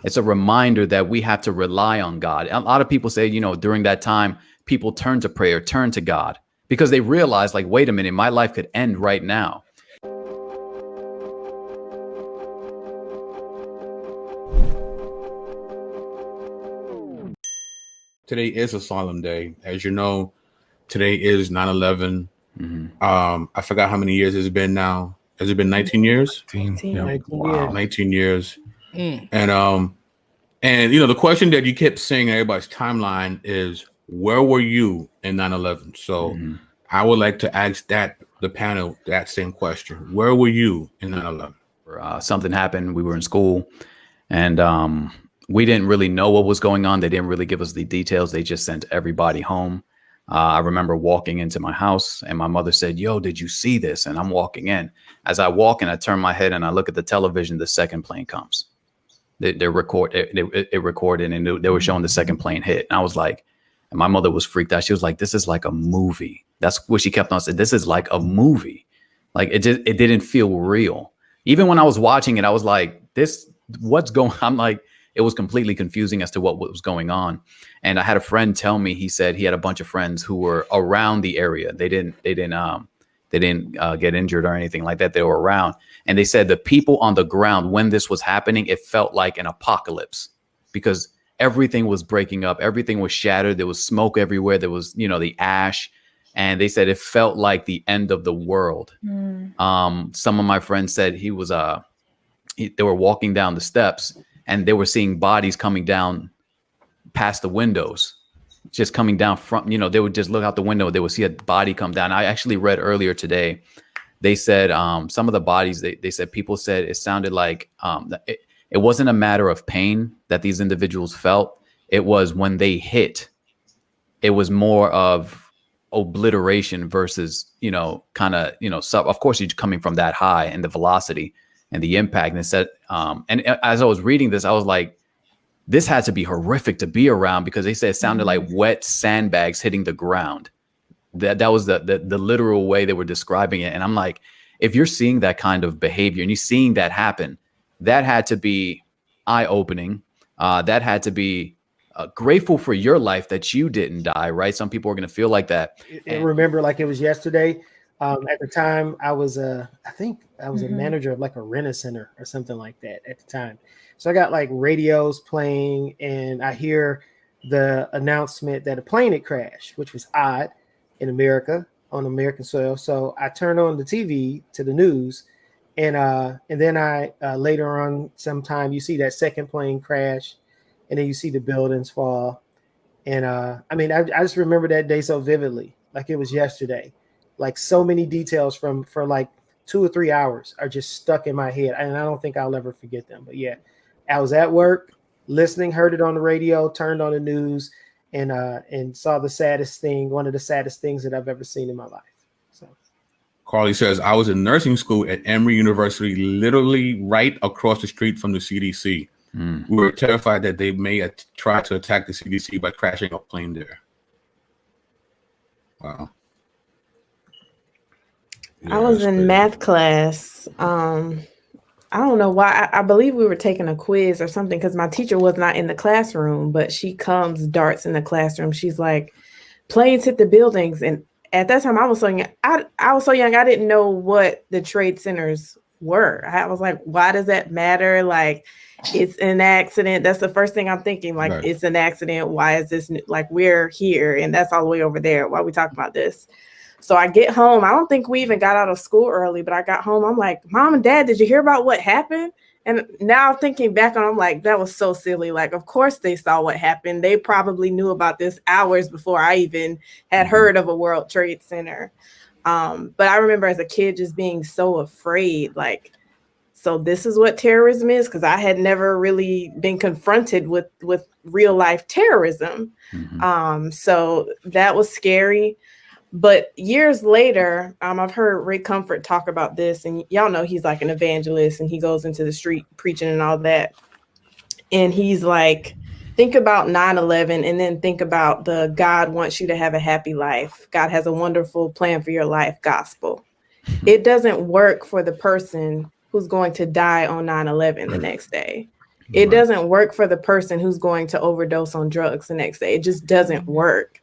It's a reminder that we have to rely on God. A lot of people say, during that time, people turn to prayer, turn to God, because they realize, like, wait a minute, my life could end right now. Today is a solemn day. As you know, today is 9/11. I forgot how many years it's been now. Has it been 19 years? 19 Wow, 19 years. And the question that you kept saying in everybody's timeline is, where were you in 9/11? So I would like to ask the panel that same question. Where were you in 9/11? Something happened. We were in school, and we didn't really know what was going on. They didn't really give us the details. They just sent everybody home. I remember walking into my house, and my mother said, "Yo, did you see this?" And I'm walking in. As I walk in, I turn my head and I look at the television. The second plane comes. It recorded, and they were showing the second plane hit. And I was like, and my mother was freaked out. She was like, "This is like a movie." That's what she kept on saying. This is like a movie. Like it didn't feel real. Even when I was watching it, I was like, what's going on? I'm like, it was completely confusing as to what was going on. And I had a friend tell me, he said he had a bunch of friends who were around the area. They didn't get injured or anything like that. They were around. And they said the people on the ground, when this was happening, it felt like an apocalypse because everything was breaking up. Everything was shattered. There was smoke everywhere. There was, the ash. And they said it felt like the end of the world. Some of my friends said they were walking down the steps and they were seeing bodies coming down past the windows, just coming down from, they would just look out the window. They would see a body come down. I actually read earlier today, they said some of the bodies, they said, people said it sounded like it wasn't a matter of pain that these individuals felt. It was when they hit, it was more of obliteration versus, of course you're coming from that high and the velocity and the impact. And it said, and as I was reading this, I was like, this had to be horrific to be around because they said it sounded like wet sandbags hitting the ground. That was the literal way they were describing it. And I'm like, if you're seeing that kind of behavior and you're seeing that happen, that had to be eye-opening. That had to be grateful for your life that you didn't die, right? Some people are going to feel like that. I remember like it was yesterday. At the time, I was a manager of like a rent-a-center or something like that at the time. So I got like radios playing and I hear the announcement that a plane had crashed, which was odd in America, on American soil. So I turned on the TV to the news and then I later on sometime you see that second plane crash and then you see the buildings fall. And I just remember that day so vividly, like it was yesterday. Like so many details for like 2 or 3 hours are just stuck in my head. And I don't think I'll ever forget them. But yeah, I was at work listening, heard it on the radio, turned on the news and saw the saddest thing, one of the saddest things that I've ever seen in my life. So Carly says, I was in nursing school at Emory University, literally right across the street from the CDC. We were terrified that they may try to attack the CDC by crashing a plane there. Wow. Yeah, I was in math class. I don't know why. I believe we were taking a quiz or something because my teacher was not in the classroom, but she darts in the classroom. She's like, planes hit the buildings. And at that time, I was so young. I was so young, I didn't know what the trade centers were. I was like, why does that matter? Like, it's an accident. That's the first thing I'm thinking. Like, right. It's an accident. Why is this? Like, we're here and that's all the way over there. Why are we talking about this? So I get home. I don't think we even got out of school early, but I got home. I'm like, Mom and Dad, did you hear about what happened? And now thinking back on, I'm like, that was so silly. Like, of course they saw what happened. They probably knew about this hours before I even had heard of a World Trade Center. But I remember as a kid just being so afraid, like, so this is what terrorism is? Because I had never really been confronted with real life terrorism. So that was scary. But years later, I've heard Ray Comfort talk about this, and y'all know he's like an evangelist and he goes into the street preaching and all that. And he's like, think about 9/11 and then think about the God wants you to have a happy life. God has a wonderful plan for your life gospel. It doesn't work for the person who's going to die on 9/11 the next day. It doesn't work for the person who's going to overdose on drugs the next day. It just doesn't work.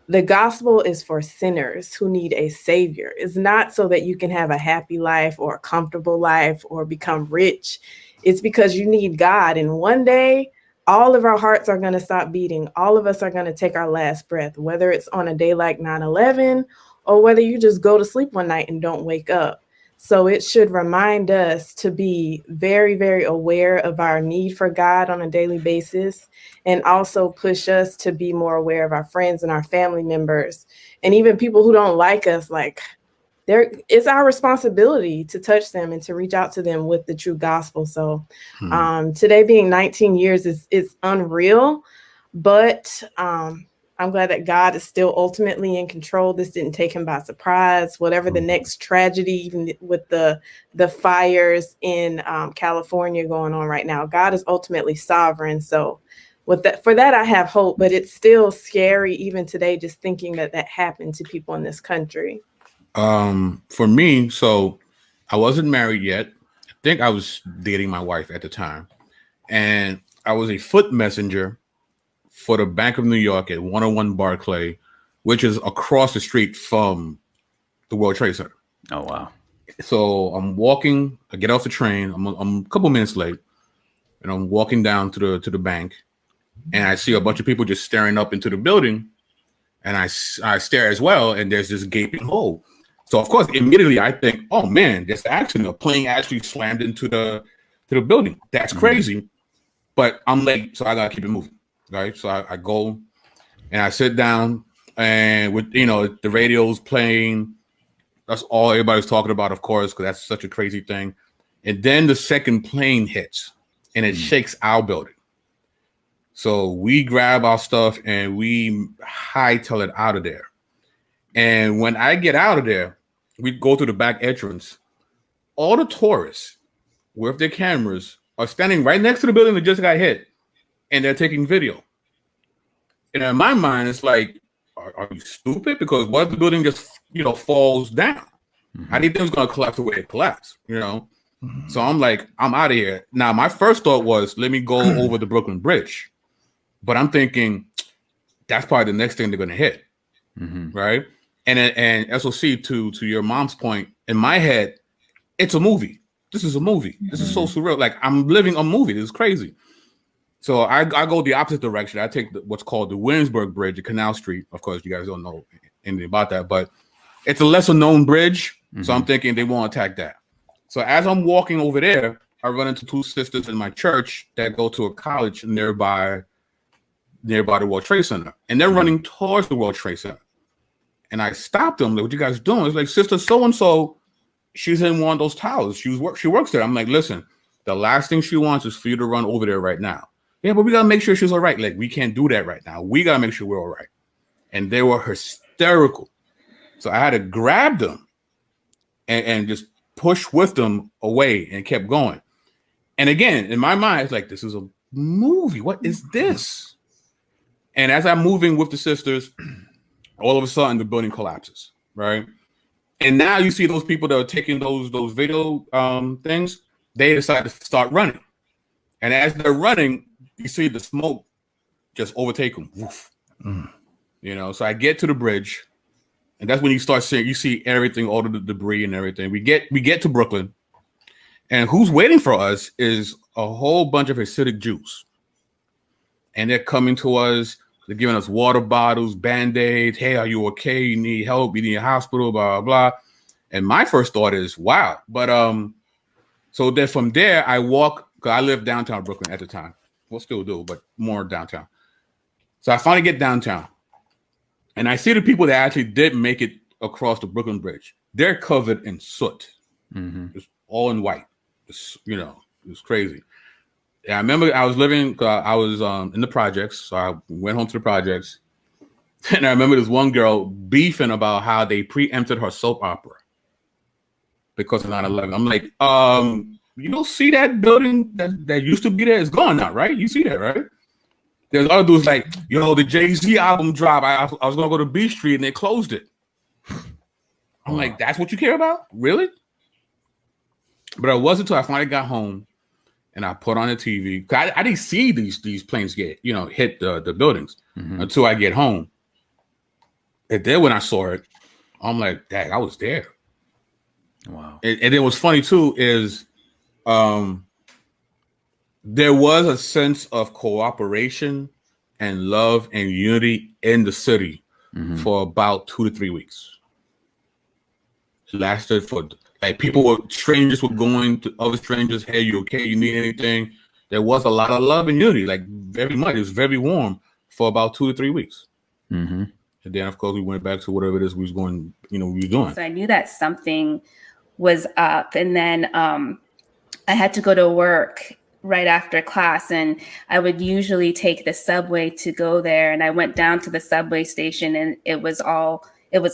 The gospel is for sinners who need a savior. It's not so that you can have a happy life or a comfortable life or become rich. It's because you need God. And one day, all of our hearts are going to stop beating. All of us are going to take our last breath, whether it's on a day like 9/11 or whether you just go to sleep one night and don't wake up. So it should remind us to be very, very aware of our need for God on a daily basis, and also push us to be more aware of our friends and our family members, and even people who don't like us. Like, it's our responsibility to touch them and to reach out to them with the true gospel. So today being 19 years is unreal, but I'm glad that God is still ultimately in control. This didn't take him by surprise. Whatever the next tragedy, even with the fires in California going on right now, God is ultimately sovereign. So for that, I have hope, but it's still scary even today, just thinking that happened to people in this country. For me, so I wasn't married yet. I think I was dating my wife at the time, and I was a foot messenger for the Bank of New York at 101 Barclay, which is across the street from the World Trade Center. Oh, wow. So I'm walking, I get off the train, I'm a couple minutes late, and I'm walking down to the bank, and I see a bunch of people just staring up into the building, and I stare as well, and there's this gaping hole. So of course, immediately I think, oh man, there's an accident. A plane actually slammed into the building. That's crazy. But I'm late, so I gotta keep it moving. Right. So I go and I sit down, and with the radio's playing. That's all everybody's talking about, of course, because that's such a crazy thing. And then the second plane hits and it shakes our building. So we grab our stuff and we hightail it out of there. And when I get out of there, we go to the back entrance. All the tourists with their cameras are standing right next to the building that just got hit, and they're taking video. And in my mind, it's like, are you stupid? Because what if the building just, falls down? How do you think it's going to collapse the way it collapsed? So I'm like, I'm out of here. Now, my first thought was, let me go over the Brooklyn Bridge. But I'm thinking, that's probably the next thing they're going to hit. Right? And SOC, to your mom's point, in my head, it's a movie. This is a movie. This is so surreal. Like, I'm living a movie. This is crazy. So I go the opposite direction. I take what's called the Williamsburg Bridge, the Canal Street. Of course, you guys don't know anything about that, but it's a lesser known bridge. So I'm thinking they won't attack that. So as I'm walking over there, I run into two sisters in my church that go to a college nearby the World Trade Center. And they're running towards the World Trade Center. And I stopped them. Like, what you guys doing? It's like, sister so-and-so, she's in one of those towers. She works there. I'm like, listen, the last thing she wants is for you to run over there right now. Yeah, but we got to make sure she's all right. Like, we can't do that right now. We got to make sure we're all right. And they were hysterical. So I had to grab them and just push with them away and kept going. And again, in my mind, it's like, this is a movie. What is this? And as I'm moving with the sisters, all of a sudden the building collapses, right? And now you see those people that are taking those video things, they decide to start running. And as they're running, you see the smoke just overtake them. Woof. So I get to the bridge, and that's when you start seeing, you see everything, all of the debris and everything. We get to Brooklyn, and who's waiting for us is a whole bunch of Hasidic Jews. And they're coming to us. They're giving us water bottles, Band-Aids. Hey, are you okay? You need help? You need a hospital, blah, blah, blah. And my first thought is, wow. But so then from there, I walk, because I lived downtown Brooklyn at the time. Well, still do, but more downtown. So I finally get downtown. And I see the people that actually did make it across the Brooklyn Bridge. They're covered in soot. Just all in white. It's, it's crazy. Yeah, I remember I was in the projects. So I went home to the projects. And I remember this one girl beefing about how they preempted her soap opera because of 9/11. I'm like, you don't see that building that used to be there is gone now, right? You see that, right? There's other dudes like, the Jay-Z album dropped. I was going to go to B Street and they closed it. I'm like, that's what you care about? Really? But it wasn't until I finally got home and I put on the TV. I didn't see these planes get, hit the buildings until I get home. And then when I saw it, I'm like, dang, I was there. Wow. And then what's funny too is there was a sense of cooperation and love and unity in the city for about 2 to 3 weeks. It lasted for strangers were going to other strangers. Hey, you okay? You need anything? There was a lot of love and unity, like very much. It was very warm for about 2 to 3 weeks. And then, of course, we went back to whatever it is we was going, we were doing. So I knew that something was up, and then I had to go to work right after class, and I would usually take the subway to go there. And I went down to the subway station, and it was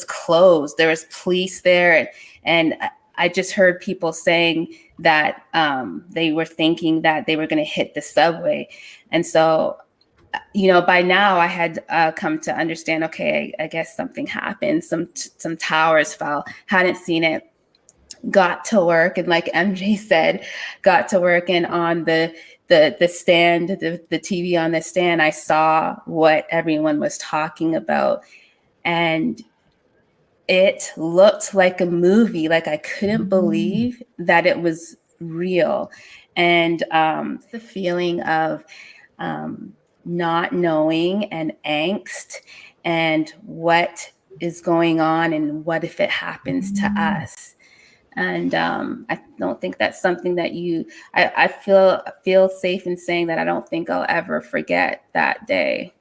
closed. There was police there, and I just heard people saying that they were thinking that they were going to hit the subway. And so, by now I had come to understand, okay, I guess something happened. Some towers fell. Hadn't seen it. Got to work, and like MJ said, got to work, and on the stand, the TV on the stand, I saw what everyone was talking about, and it looked like a movie. Like I couldn't believe that it was real, and the feeling of not knowing and angst, and what is going on, and what if it happens to us. And I don't think that's something that I feel safe in saying that I don't think I'll ever forget that day,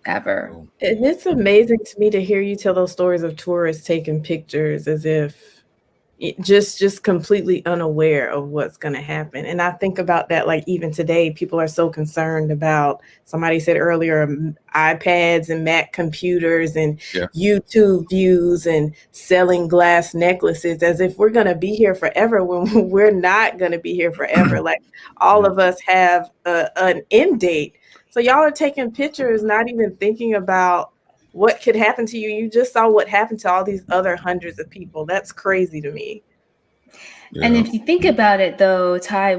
ever. And it's amazing to me to hear you tell those stories of tourists taking pictures as if just completely unaware of what's going to happen. And I think about that, like even today, people are so concerned about, somebody said earlier, iPads and Mac computers and YouTube views and selling glass necklaces, as if we're going to be here forever when we're not going to be here forever. Like all of us have an end date. So y'all are taking pictures, not even thinking about what could happen to you. You just saw what happened to all these other hundreds of people. That's crazy to me. Yeah. And if you think about it, though, Ty,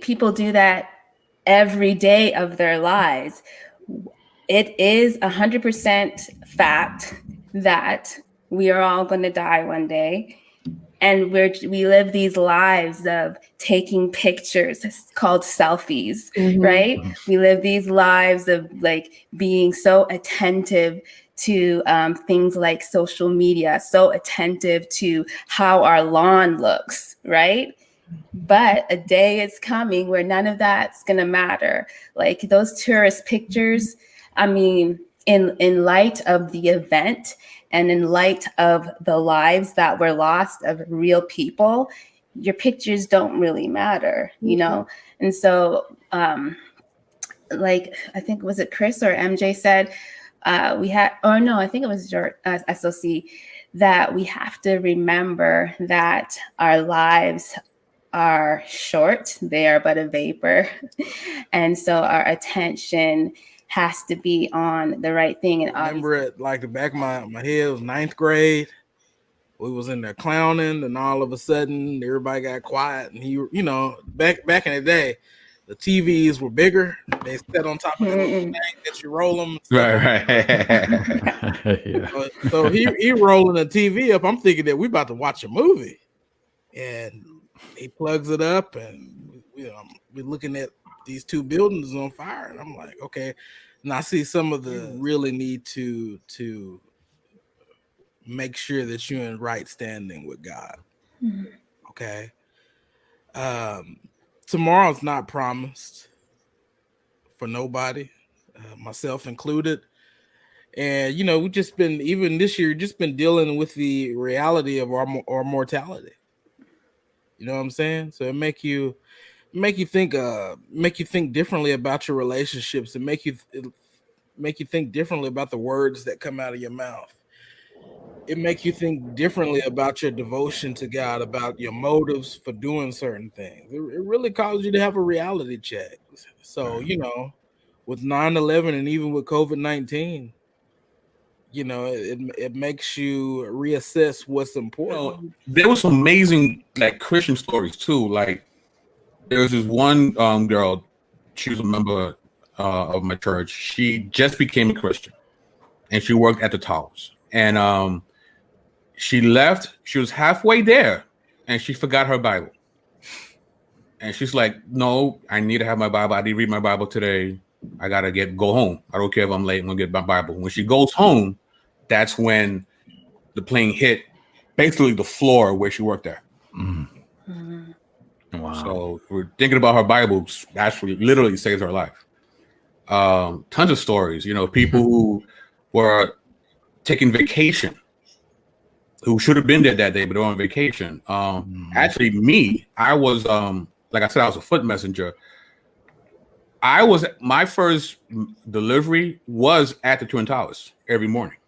people do that every day of their lives. It is 100% fact that we are all going to die one day. And we live these lives of taking pictures. It's called selfies, right? We live these lives of like being so attentive to things like social media, so attentive to how our lawn looks, right? But a day is coming where none of that's going to matter. Like those tourist pictures, I mean, in light of the event, and in light of the lives that were lost of real people, your pictures don't really matter, And so, like, I think, was it Chris or MJ said, I think it was SOC, that we have to remember that our lives are short. They are but a vapor. And so our attention has to be on the right thing. And I remember it like the back of my head. It was 9th grade. We was in there clowning, and all of a sudden everybody got quiet. And back in the day, the TVs were bigger. They sat on top of the thing that you roll them. Right. So he rolling the TV up. I'm thinking that we about to watch a movie, and he plugs it up, and we're looking at these two buildings on fire, and I'm like, okay. And I see some of the really need to make sure that you're in right standing with God. Okay. Tomorrow's not promised for nobody, myself included. And we just been, even this year, just been dealing with the reality of our mortality. You know what I'm saying? So it make you think differently about your relationships, and make you think differently about the words that come out of your mouth. It make you think differently about your devotion to God, about your motives for doing certain things. It really causes you to have a reality check. So, with 9/11 and even with COVID-19, it makes you reassess what's important. There was some amazing like Christian stories too. Like there was this one girl. She was a member of my church. She just became a Christian, and she worked at the Towers. And she left. She was halfway there, and she forgot her Bible. And she's like, "No, I need to have my Bible. I need to read my Bible today. I gotta go home. I don't care if I'm late. I'm gonna get my Bible." When she goes home, that's when the plane hit basically the floor where she worked at. Wow. So we're thinking about her Bible actually literally saves her life. Tons of stories, people who were taking vacation, who should have been there that day, but they're on vacation. Actually, me, I was, like I said, I was a foot messenger. My first delivery was at the Twin Towers every morning,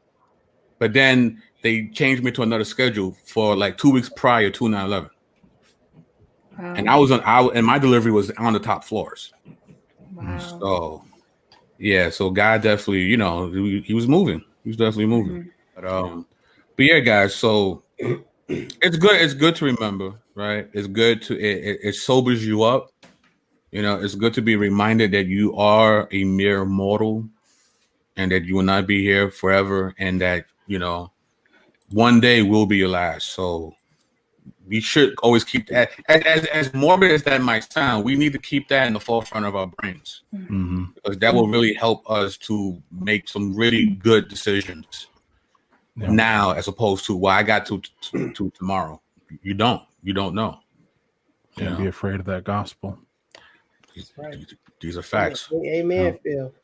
but then they changed me to another schedule for like 2 weeks prior to 9/11. Wow. And and my delivery was on the top floors. Wow. So yeah, so God definitely, he was moving. He was definitely moving. But yeah, guys. So it's good. It's good to remember, right? It's good to it sobers you up. It's good to be reminded that you are a mere mortal, and that you will not be here forever, and that one day will be your last. So we should always keep that, as morbid as that might sound, we need to keep that in the forefront of our brains, because that will really help us to make some really good decisions now, as opposed to, well, I got to tomorrow. You don't know. Can't be afraid of that gospel. Right. These are facts. Amen, Phil.